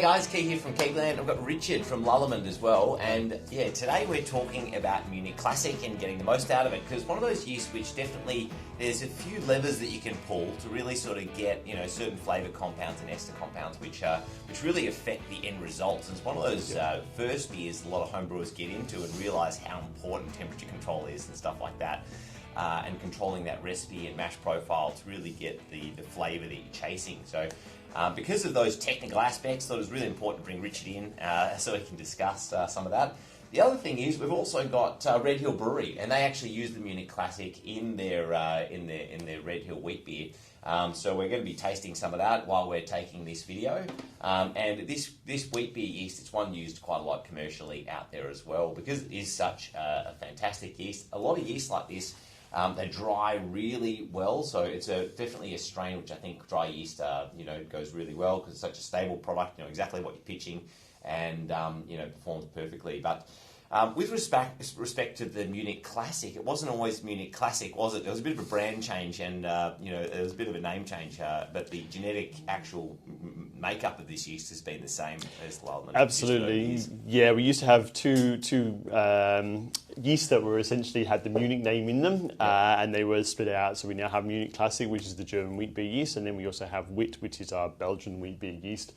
guys, Keith here from Keithland. I've got Richard from LalBrew as well, and yeah, today we're talking about Munich Classic and getting the most out of it, because one of those yeasts which definitely, there's a few levers that you can pull to really sort of get, you know, certain flavour compounds and ester compounds which really affect the end results. And it's one of those first beers a lot of homebrewers get into and realise how important temperature control is and stuff like that. And controlling that recipe and mash profile to really get the flavour that you're chasing. So because of those technical aspects, I thought it was really important to bring Richard in so he can discuss some of that. The other thing is we've also got Red Hill Brewery, and they actually use the Munich Classic in their Red Hill wheat beer. So we're going to be tasting some of that while we're taking this video. And this wheat beer yeast, it's one used quite a lot commercially out there as well, because it is such a fantastic yeast. A lot of yeasts like this, they dry really well, so it's definitely a strain which I think dry yeast goes really well, because it's such a stable product, you know exactly what you're pitching, and performs perfectly. But with respect to the Munich Classic, it wasn't always Munich Classic, was it? There was a bit of a brand change, and there was a bit of a name change, but the genetic actual makeup of this yeast has been the same as LalBrew. Absolutely, yeah. We used to have two yeasts that were essentially had the Munich name in them, and they were split out. So we now have Munich Classic, which is the German wheat beer yeast, and then we also have Wit, which is our Belgian wheat beer yeast.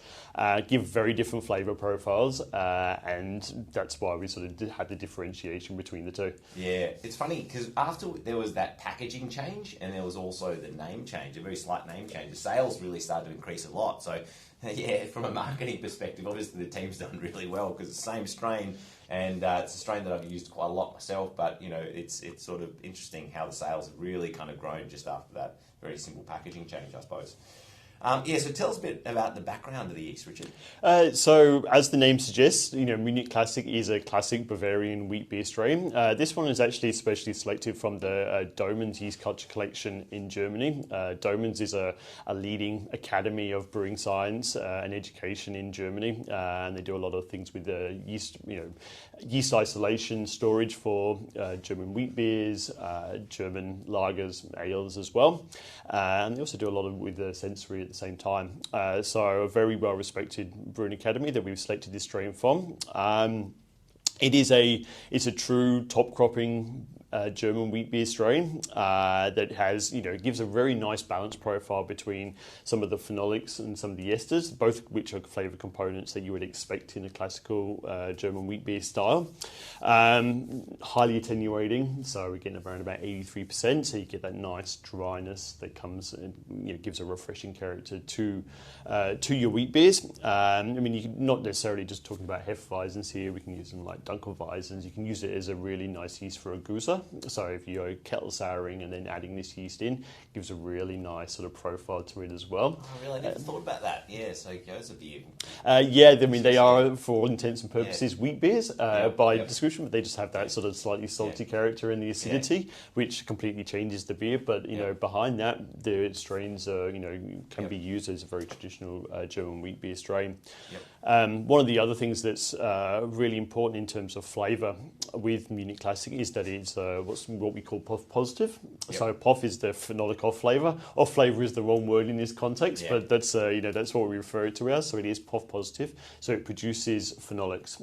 Give very different flavour profiles, and that's why we sort of had the differentiation between the two. Yeah, it's funny because after there was that packaging change, and there was also the name change, a very slight name change. The sales really started to increase a lot. So yeah, from a marketing perspective, obviously the team's done really well, because it's the same strain, and it's a strain that I've used quite a lot myself. But it's sort of interesting how the sales have really kind of grown just after that very simple packaging change, I suppose. So tell us a bit about the background of the yeast, Richard. So, as the name suggests, Munich Classic is a classic Bavarian wheat beer strain. This one is actually specially selected from the Doemens Yeast Culture Collection in Germany. Doemens is a leading academy of brewing science and education in Germany, and they do a lot of things with yeast, yeast isolation, storage for German wheat beers, German lagers, ales as well, and they also do a lot with the sensory at the same time. So a very well respected brewing academy that we've selected this strain from. It's a true top cropping German wheat beer strain that has, gives a very nice balanced profile between some of the phenolics and some of the esters, both of which are flavour components that you would expect in a classical German wheat beer style. Highly attenuating, so we're getting around about 83%, so you get that nice dryness that comes and gives a refreshing character to your wheat beers. You're not necessarily just talking about Hefeweizens here. We can use them like Dunkelweizens. You can use it as a really nice yeast for a Goose. So if you go kettle souring and then adding this yeast in, gives a really nice sort of profile to it as well. Oh, really? I never thought about that. Yeah, so Goose beer. They are, for all intents and purposes, wheat beers by description, but they just have that sort of slightly salty character and the acidity, which completely changes the beer. But behind that, the strains can be used as a very traditional German wheat beer strain. One of the other things that's really important in terms of flavour with Munich Classic is that it's what we call POF positive. So POF is the phenolic off flavour. Off flavour is the wrong word in this context, but that's that's what we refer it to as. So it is POF positive. So it produces phenolics,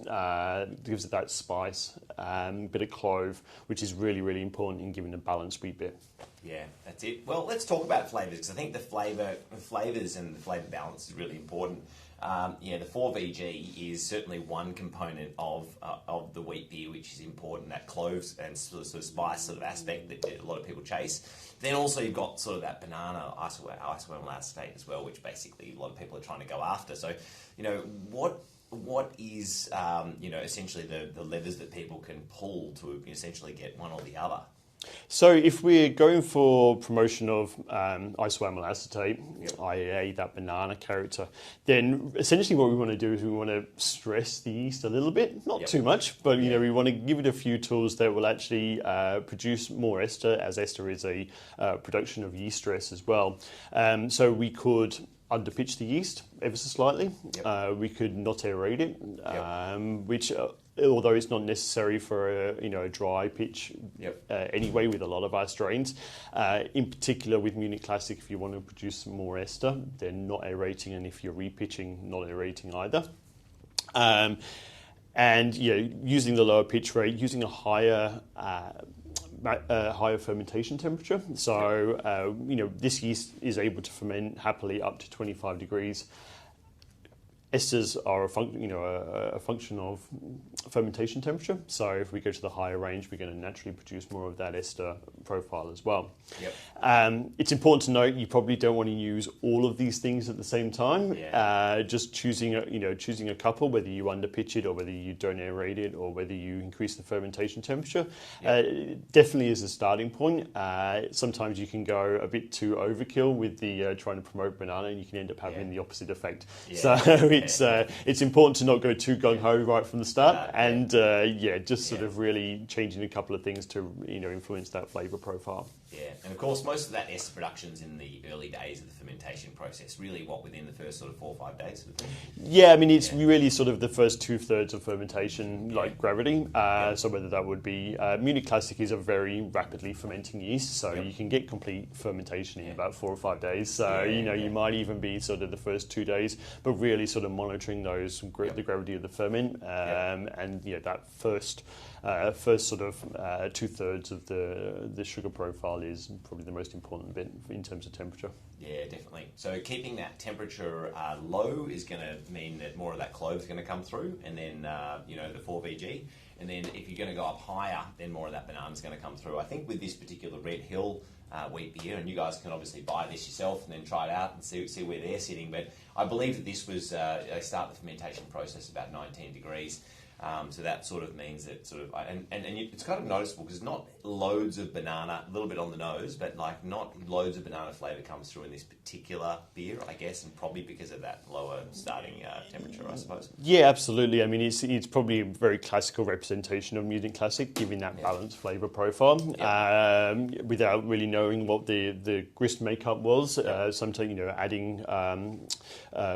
gives it that spice, bit of clove, which is really, really important in giving a balanced wheat beer. Yeah, that's it. Well, let's talk about flavours, because I think the flavours and the flavour balance is really important. The 4VG is certainly one component of the wheat beer, which is important, that cloves and sort of spice sort of aspect that a lot of people chase. Then also you've got sort of that banana isoamyl acetate as well, which basically a lot of people are trying to go after. So, what is essentially the levers that people can pull to essentially get one or the other? So if we're going for promotion of isoamyl acetate, IAA, that banana character, then essentially what we want to do is we want to stress the yeast a little bit, not too much, but we want to give it a few tools that will actually produce more ester, as ester is a production of yeast stress as well. So we could underpitch the yeast ever so slightly. We could not aerate it, which although it's not necessary for a dry pitch anyway with a lot of our strains. In particular with Munich Classic, if you want to produce more ester, they're not aerating, and if you're repitching, not aerating either. And using the lower pitch rate, using a higher fermentation temperature. So this yeast is able to ferment happily up to 25 degrees. Esters are a function of fermentation temperature. So if we go to the higher range, we're going to naturally produce more of that ester profile as well. Yep. It's important to note you probably don't want to use all of these things at the same time. Yeah. Just choosing a couple, whether you underpitch it or whether you don't aerate it or whether you increase the fermentation temperature, definitely is a starting point. Sometimes you can go a bit too overkill with the trying to promote banana, and you can end up having the opposite effect. Yeah. So it's important to not go too gung-ho right from the start, and just sort of really changing a couple of things to influence that flavour profile. Yeah, and of course most of that ester production's in the early days of the fermentation process, really within the first sort of 4 or 5 days sort of thing? Yeah, I mean it's really sort of the first 2/3 of fermentation, like gravity. So whether that would be, Munich Classic is a very rapidly fermenting yeast, so you can get complete fermentation in about 4 or 5 days. So you might even be sort of the first 2 days, but really sort of monitoring the gravity of the ferment, and that first sort of 2/3 of the sugar profile is probably the most important bit in terms of temperature. Yeah, definitely. So keeping that temperature low is going to mean that more of that clove is going to come through, and then the 4VG. And then if you're going to go up higher, then more of that banana is going to come through. I think with this particular Red Hill wheat beer, and you guys can obviously buy this yourself and then try it out and see where they're sitting. But I believe that this was they start the fermentation process about 19 degrees. So that sort of means that it's kind of noticeable because not loads of banana, a little bit on the nose, but like not loads of banana flavour comes through in this particular beer, I guess, and probably because of that lower starting temperature, I suppose. Yeah, absolutely. I mean, it's probably a very classical representation of Munich Classic, giving that balanced flavour profile, without really knowing what the grist makeup was. Sometimes, adding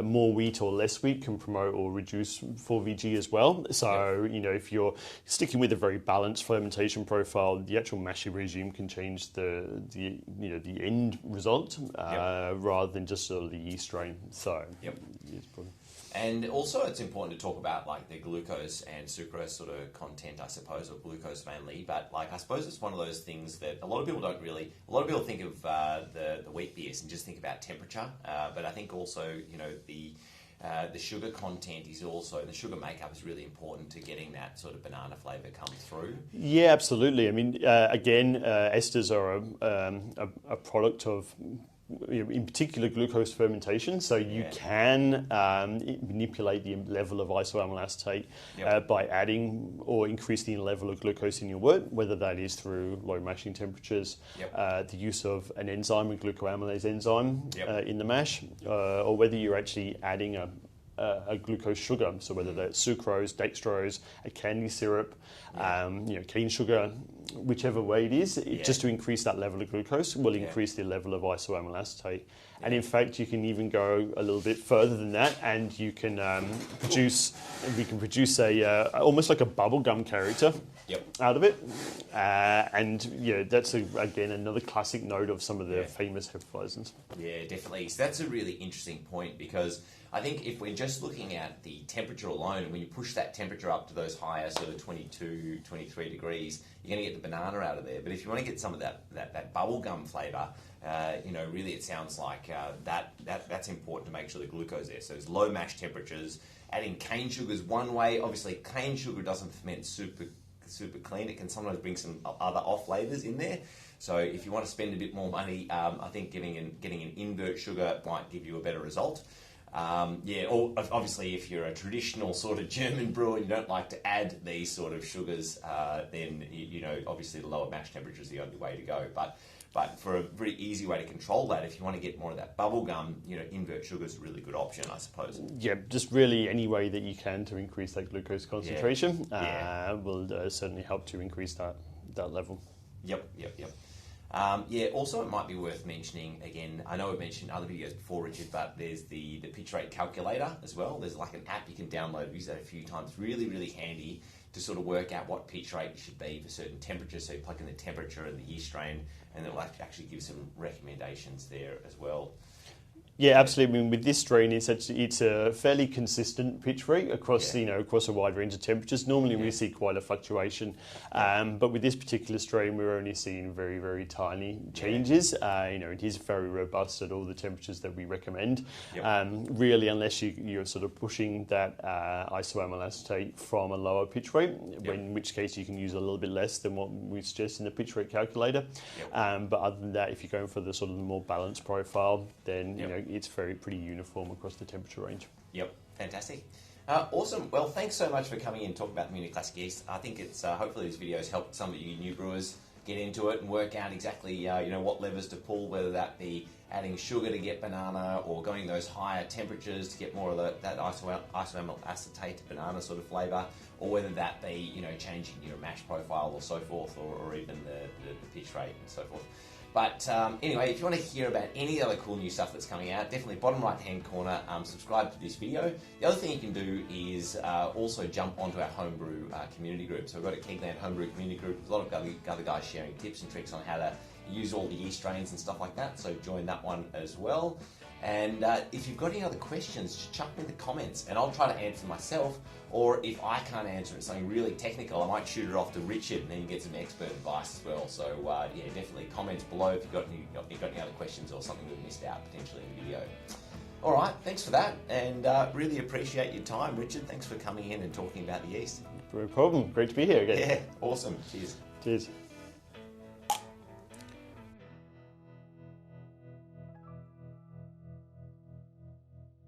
more wheat or less wheat can promote or reduce 4VG as well. So, if you're sticking with a very balanced fermentation profile, the actual mashing regime can change the end result rather than just sort of the yeast strain. So, it's probably... And also it's important to talk about like the glucose and sucrose sort of content, I suppose, or glucose mainly. But like I suppose it's one of those things that a lot of people think of the wheat beers and just think about temperature. But I think also, the sugar content is also, the sugar makeup is really important to getting that sort of banana flavour come through. Yeah, absolutely. I mean, again, esters are a product of, in particular, glucose fermentation. So you can manipulate the level of isoamyl acetate by adding or increasing the level of glucose in your wort, whether that is through low mashing temperatures, the use of an enzyme, a glucoamylase enzyme in the mash, or whether you're actually adding a glucose sugar, so whether that's sucrose, dextrose, a candy syrup, cane sugar, whichever way it is, just to increase that level of glucose will increase the level of isoamyl acetate. And in fact, you can even go a little bit further than that, and you can produce almost like a bubblegum character out of it. And that's again another classic note of some of the famous Hefeweizens. Yeah, definitely. So that's a really interesting point, because I think if we're just looking at the temperature alone, when you push that temperature up to those higher sort of 22, 23 degrees, you're going to get the banana out of there. But if you want to get some of that bubblegum flavour, really it sounds like that's important to make sure the glucose is there. So it's low mash temperatures. Adding cane sugar is one way. Obviously, cane sugar doesn't ferment super clean. It can sometimes bring some other off flavours in there. So if you want to spend a bit more money, I think getting an invert sugar might give you a better result. Or obviously if you're a traditional sort of German brewer and you don't like to add these sort of sugars, then obviously the lower mash temperature is the only way to go. But for a very easy way to control that, if you want to get more of that bubble gum, invert sugar is a really good option, I suppose. Yeah, just really any way that you can to increase that glucose concentration will certainly help to increase that level. Yep. Also it might be worth mentioning, again, I know I've mentioned other videos before, Richard, but there's the pitch rate calculator as well. There's like an app you can download. I've used that a few times. Really, really handy to sort of work out what pitch rate it should be for certain temperatures. So you plug in the temperature and the yeast strain, and it'll actually give some recommendations there as well. Yeah, absolutely. I mean, with this strain, it's a fairly consistent pitch rate across across a wide range of temperatures. Normally, we see quite a fluctuation, but with this particular strain, we're only seeing very, very tiny changes. It is very robust at all the temperatures that we recommend. Really, unless you're sort of pushing that isoamyl acetate from a lower pitch rate, in which case you can use a little bit less than what we suggest in the pitch rate calculator. But other than that, if you're going for the sort of more balanced profile, then it's pretty uniform across the temperature range. Yep, fantastic. Awesome. Well, thanks so much for coming in and talking about Munich Classic yeast. I think it's hopefully this video has helped some of you new brewers get into it and work out exactly what levers to pull, whether that be adding sugar to get banana or going those higher temperatures to get more of that isoamyl acetate banana sort of flavour, or whether that be changing your mash profile or so forth, or even the pitch rate and so forth. But anyway, if you want to hear about any other cool new stuff that's coming out, definitely bottom right hand corner, subscribe to this video. The other thing you can do is also jump onto our homebrew community group. So we've got a Kegland homebrew community group, a lot of other guys sharing tips and tricks on how to use all the yeast strains and stuff like that. So join that one as well. And if you've got any other questions, just chuck them in the comments and I'll try to answer myself. Or if I can't answer it, something really technical, I might shoot it off to Richard and then you get some expert advice as well. So definitely comments below if you've got any other questions or something we've missed out potentially in the video. All right, thanks for that, and really appreciate your time, Richard. Thanks for coming in and talking about the yeast. No problem. Great to be here again. Yeah, awesome. Cheers. Cheers.